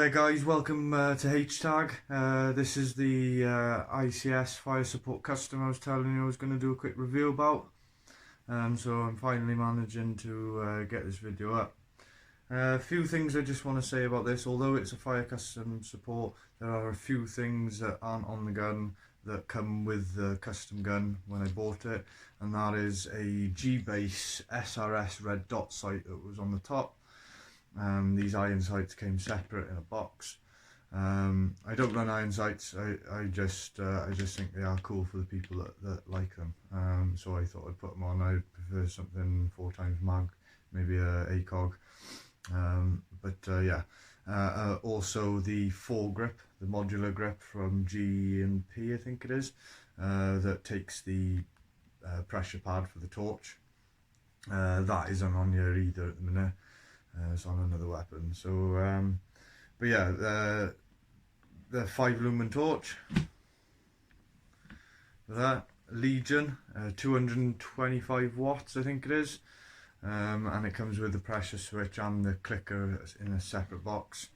Hiya guys, welcome to H-Tag. This is the ICS fire support custom I was telling you I was going to do a quick review about. So I'm finally managing to get this video up. A few things I just want to say about this. Although it's a fire custom support, there are a few things that aren't on the gun that come with the custom gun when I bought it, and that is a G-base SRS red dot sight that was on the top. These iron sights came separate in a box. I don't run iron sights. I just think they are cool for the people that like them. So I thought I'd put them on. I prefer something 4x mag, maybe a ACOG. Also the foregrip, the modular grip from G&P, I think it is, that takes the pressure pad for the torch. That isn't on here either at the minute. It's on another weapon. So but yeah, the 5 lumen torch, that Legion, 225 watts I think it is, and it comes with the pressure switch and the clicker in a separate box.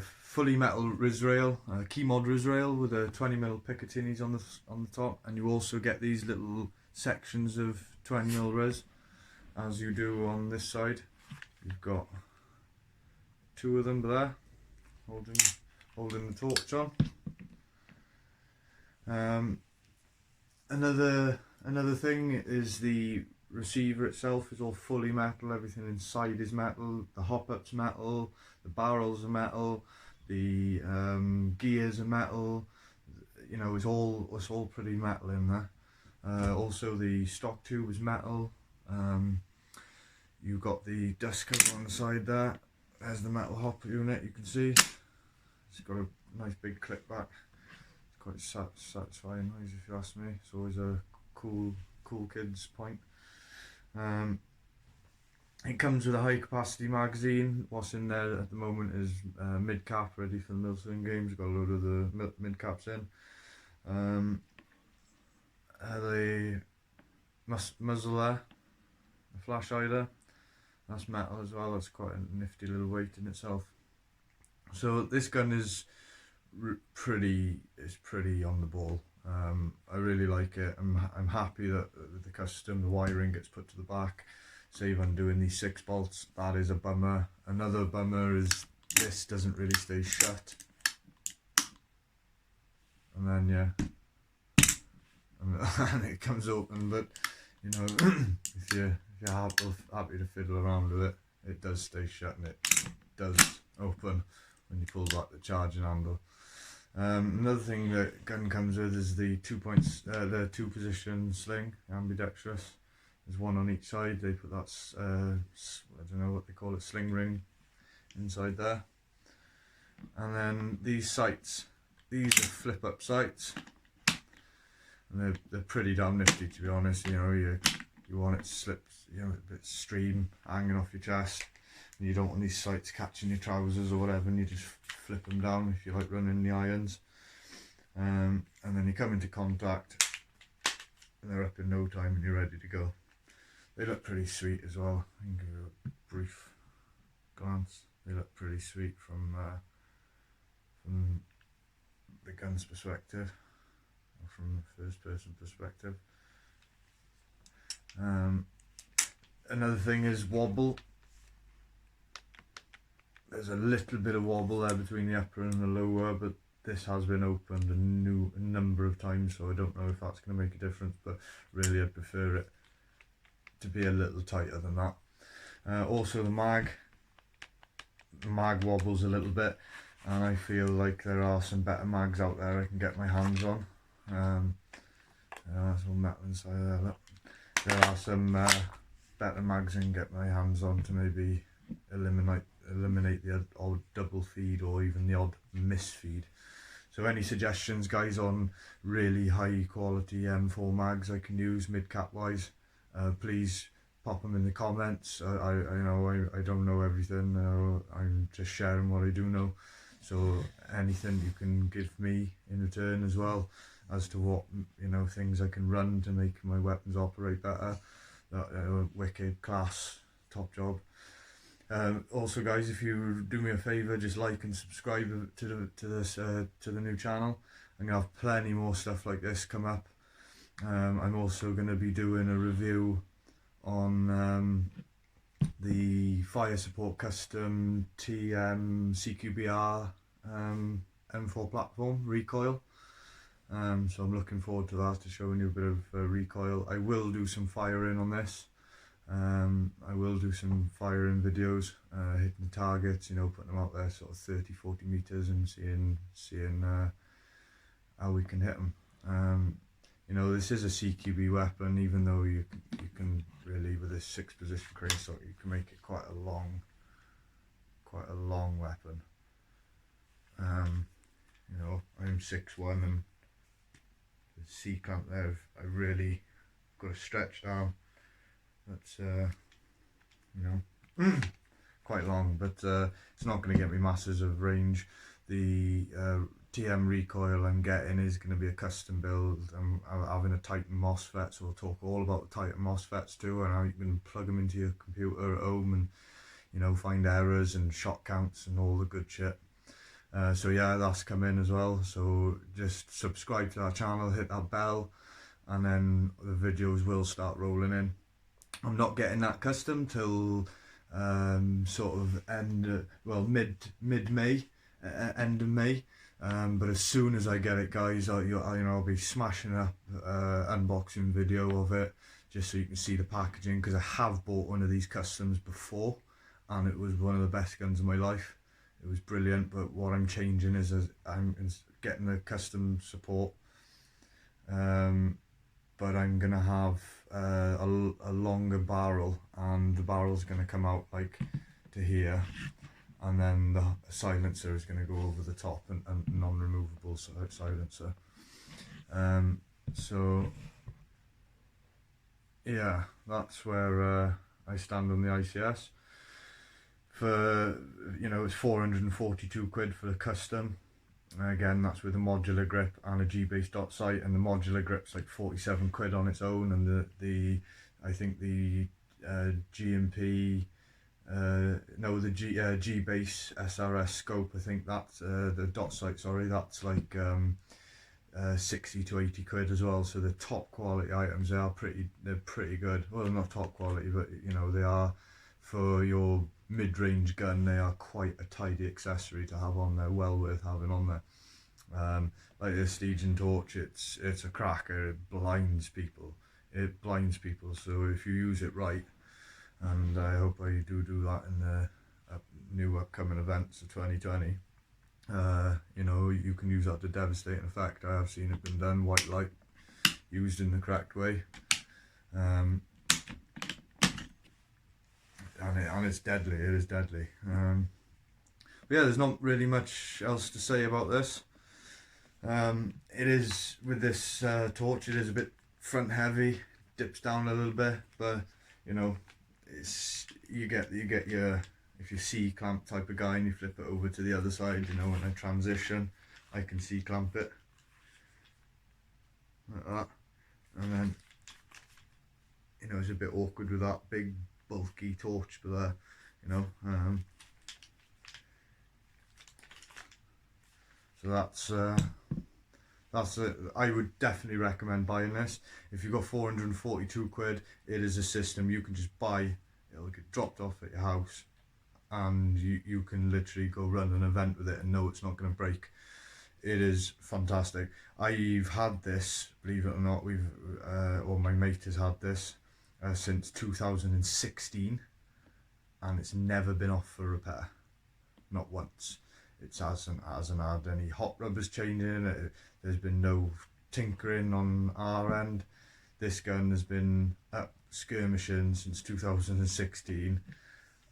Fully metal riz rail, key mod riz rail with a 20mm Picatinis on the top, and you also get these little sections of 20mm riz, as you do on this side. You've got 2 of them there, holding the torch on. Another thing is the receiver itself is all fully metal. Everything inside is metal. The hop-up's metal, the barrels are metal, the gears are metal. You know, it's all pretty metal in there. Also the stock tube is metal. You've got the dust cover on the side there. There's the metal hop unit, you can see. It's got a nice big clip back. It's quite satisfying noise if you ask me. It's always a cool kid's point. It comes with a high capacity magazine. What's in there at the moment is mid cap ready for the Milton games. Got a load of the mid caps in. The muzzle there, the flash hider, that's metal as well. That's quite a nifty little weight in itself. So this gun is pretty on the ball. I really like it. I'm happy that the custom, the wiring gets put to the back. Save on doing these 6 bolts. That is a bummer. Another bummer is this doesn't really stay shut. And then yeah, and it comes open. But you know, if you're happy to fiddle around with it, it does stay shut and it does open when you pull back the charging handle. Another thing that gun comes with is the 2 position sling, ambidextrous. There's one on each side. They put that I don't know what they call it, sling ring inside there. And then these sights, these are flip up sights, and they're pretty damn nifty, to be honest. You know, you want it to slip, you know, a bit stream hanging off your chest, and you don't want these sights catching your trousers or whatever, and you just flip them down if you like running the irons. And then you come into contact and they're up in no time and you're ready to go. They look pretty sweet as well. I can give you a brief glance. They look pretty sweet from the gun's perspective, or from the first person perspective. Another thing is wobble. There's a little bit of wobble there between the upper and the lower, but this has been opened a number of times, so I don't know if that's going to make a difference, but really I'd prefer it to be a little tighter than that. Also the mag wobbles a little bit, and I feel like there are some better mags out there I can get my hands on. That's all metal inside there. Look. There are some better mags I can get my hands on to maybe eliminate the odd double feed or even the odd miss feed. So any suggestions, guys, on really high quality M4 mags I can use mid cap wise, please pop them in the comments. I know I don't know everything. I'm just sharing what I do know. So anything you can give me in return as well, as to what, you know, things I can run to make my weapons operate better. That wicked class, top job. Also, guys, if you do me a favour, just like and subscribe to the new channel. I'm gonna have plenty more stuff like this come up. I'm also gonna be doing a review on the fire support custom CQBR M4 platform recoil. So I'm looking forward to that, to showing you a bit of recoil. I will do some firing on this. I will do some firing videos, hitting the targets, you know, putting them out there sort of 30-40 meters and seeing how we can hit them. You know, this is a CQB weapon, even though you can really, with this 6-position creosote, you can make it quite a long weapon. You know, I'm 6'1", and the C clamp there, I've really got to stretch down. That's you know, quite long, but it's not going to get me masses of range. The TM recoil I'm getting is going to be a custom build. I'm having a Titan MOSFET, so we'll talk all about the Titan MOSFETs too, and how you can plug them into your computer at home and, you know, find errors and shot counts and all the good shit. So yeah, that's coming as well, so just subscribe to our channel, hit that bell, and then the videos will start rolling in. I'm not getting that custom till sort of mid-May, end of May. But as soon as I get it, guys, I'll be smashing up unboxing video of it, just so you can see the packaging, because I have bought one of these customs before, and it was one of the best guns of my life. It was brilliant, but what I'm changing is I'm getting the custom support, but I'm gonna have a longer barrel, and the barrel's gonna come out like to here, and then the silencer is going to go over the top, and non-removable silencer. So yeah, that's where I stand on the ICS. For, you know, it's 442 quid for the custom. Again, that's with a modular grip and a G-base dot sight, and the modular grip's like 47 quid on its own, and the I think the G&P the G-base SRS scope, I think that's the dot sight, sorry, that's like 60 to 80 quid as well. So the top quality items, they're pretty good. Well, not top quality, but you know, they are, for your mid-range gun, they are quite a tidy accessory to have on there, well worth having on there. Like this Stygian torch, it's a cracker. It blinds people, so if you use it right, and I hope I do that in the new upcoming events of 2020, you know, you can use that to devastating effect. I have seen it been done, white light used in the correct way, and it's deadly. It is deadly. But yeah, there's not really much else to say about this. It is, with this torch, it is a bit front heavy, dips down a little bit, but you know, you get your, if you're C clamp type of guy and you flip it over to the other side, you know, when I transition, I can C clamp it like that, and then, you know, it's a bit awkward with that big bulky torch, but there, you know, so that's it. I would definitely recommend buying this. If you've got 442 quid, it is a system you can just buy. It'll get dropped off at your house, and you can literally go run an event with it and know it's not going to break. It is fantastic. I've had this, believe it or not, or my mate has had this since 2016, and it's never been off for repair, not once. It hasn't had any hot rubbers changing it. There's been no tinkering on our end. This gun has been up skirmishing since 2016,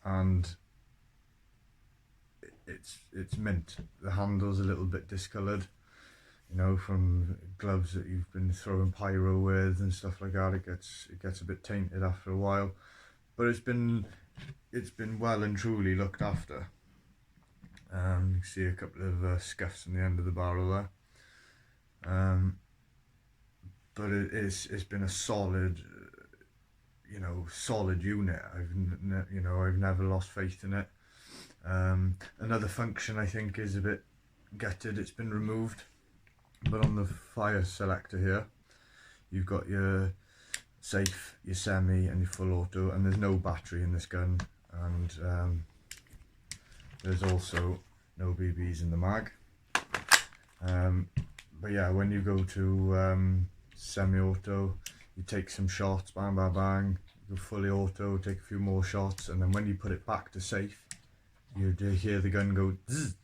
and it's mint. The handle's a little bit discoloured, you know, from gloves that you've been throwing pyro with and stuff like that. It gets a bit tainted after a while, but it's been well and truly looked after. You can see a couple of scuffs on the end of the barrel there, but it's been a solid, you know, solid unit. I've never lost faith in it. Another function I think is a bit gutted, it's been removed, but on the fire selector here you've got your safe, your semi and your full auto, and there's no battery in this gun, and there's also no BBs in the mag. But yeah, when you go to semi-auto, you take some shots, bang bang bang, you go fully auto, take a few more shots, and then when you put it back to safe, you hear the gun go zzz,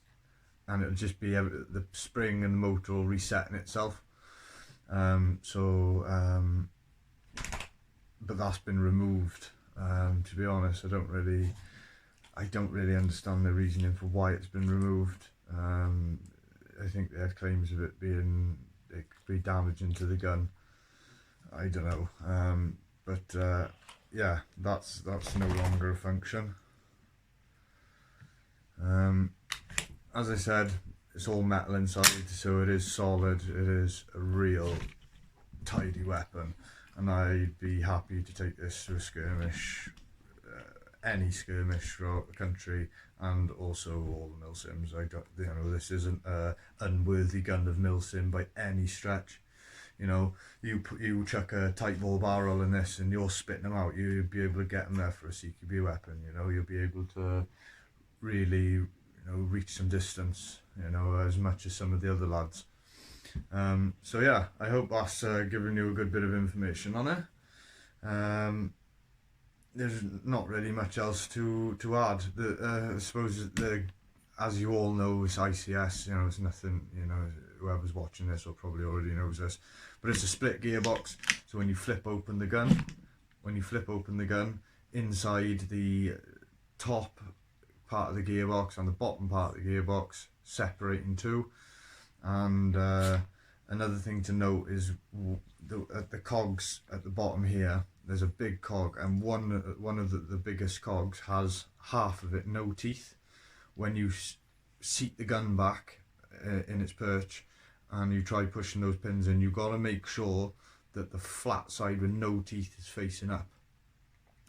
and it'll just be the spring and the motor will reset in itself. But that's been removed. To be honest, I don't really understand the reasoning for why it's been removed. I think they had claims of it being, it could be damaging to the gun. I don't know. But yeah, that's no longer a function. As I said, it's all metal inside, so it is solid. It is a real tidy weapon, and I'd be happy to take this to a skirmish, any skirmish throughout the country, and also all the milsims. This isn't an unworthy gun of milsim by any stretch. You know, you chuck a tight ball barrel in this and you're spitting them out, you'll be able to get them there for a CQB weapon. You know, you'll be able to really, reach some distance, as much as some of the other lads. So yeah, I hope that's given you a good bit of information on it. There's not really much else to add. I suppose as you all know, it's ICS. It's nothing. Whoever's watching this will probably already knows this, but it's a split gearbox. So when you flip open the gun, inside the top part of the gearbox and the bottom part of the gearbox separate in two. And another thing to note is the cogs at the bottom here, there's a big cog, and one of the biggest cogs has half of it no teeth. When you seat the gun back in its perch and you try pushing those pins in, you've got to make sure that the flat side with no teeth is facing up.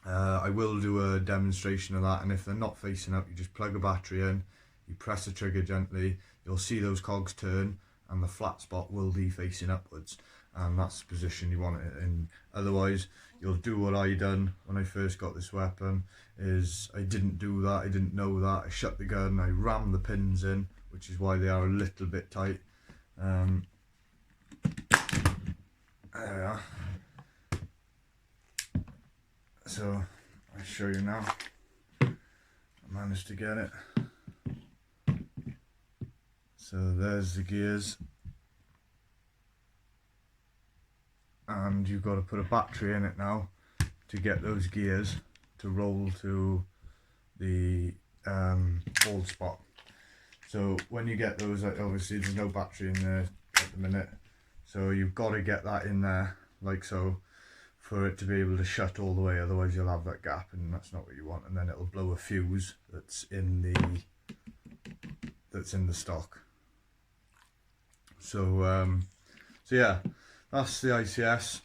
I will do a demonstration of that, and if they're not facing up, you just plug a battery in, you press the trigger gently, you'll see those cogs turn and the flat spot will be facing upwards, and that's the position you want it in. Otherwise you'll do what I done when I first got this weapon, is I didn't do that, I didn't know that, I shut the gun, I rammed the pins in, which is why they are a little bit tight. There we are. So I'll show you now. I managed to get it. So there's the gears, and you've got to put a battery in it now to get those gears to roll to the hold spot. So when you get those, obviously there's no battery in there at the minute, so you've got to get that in there like so for it to be able to shut all the way, otherwise you'll have that gap and that's not what you want, and then it'll blow a fuse that's in the stock. So yeah, that's the ICS,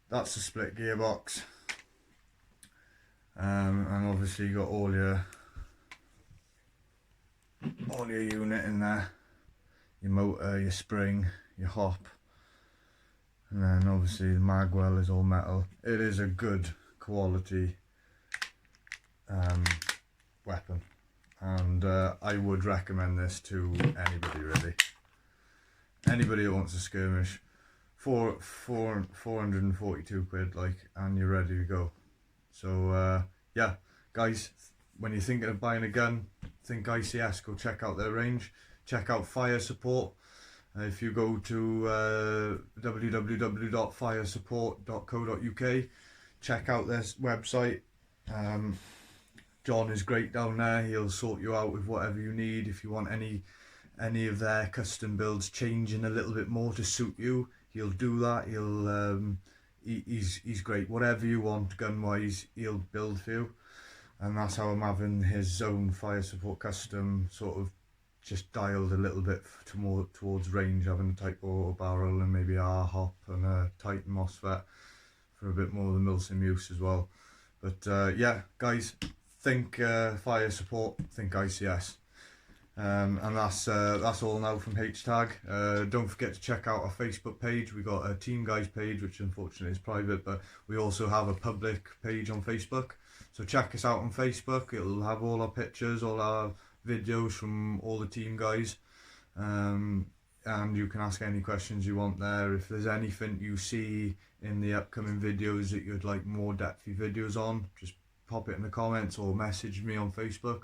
that's the split gearbox, and obviously you got all your unit in there, your motor, your spring, your hop, and then obviously the magwell is all metal. It is a good quality weapon, and I would recommend this to anybody really. Anybody who wants a skirmish, 442 quid, and you're ready to go. So yeah, guys, when you're thinking of buying a gun, think ICS. Go check out their range. Check out Fire Support. If you go to www.firesupport.co.uk, check out their website. John is great down there. He'll sort you out with whatever you need. If you want any of their custom builds changing a little bit more to suit you, he'll do that. He's great. Whatever you want gun wise, he'll build for you, and that's how I'm having his own Fire Support custom sort of just dialed a little bit more towards range, having a Type 4 barrel and maybe a hop and a Titan MOSFET for a bit more of the milsim use as well. But yeah, guys, think fire support, think ICS. And that's all now from HTag. Don't forget to check out our Facebook page. We got a Team Guys page, which unfortunately is private, but we also have a public page on Facebook. So check us out on Facebook. It'll have all our pictures, all our videos from all the Team Guys, and you can ask any questions you want there. If there's anything you see in the upcoming videos that you'd like more depthy videos on, just pop it in the comments or message me on Facebook.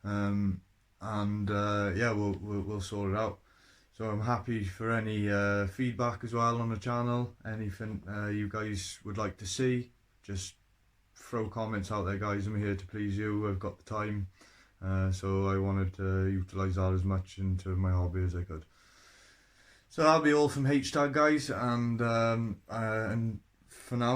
Yeah, we'll sort it out. So I'm happy for any feedback as well on the channel. Anything you guys would like to see, just throw comments out there, guys. I'm here to please you. I've got the time, so I wanted to utilise that as much into my hobby as I could. So that'll be all from HTag, guys, and for now.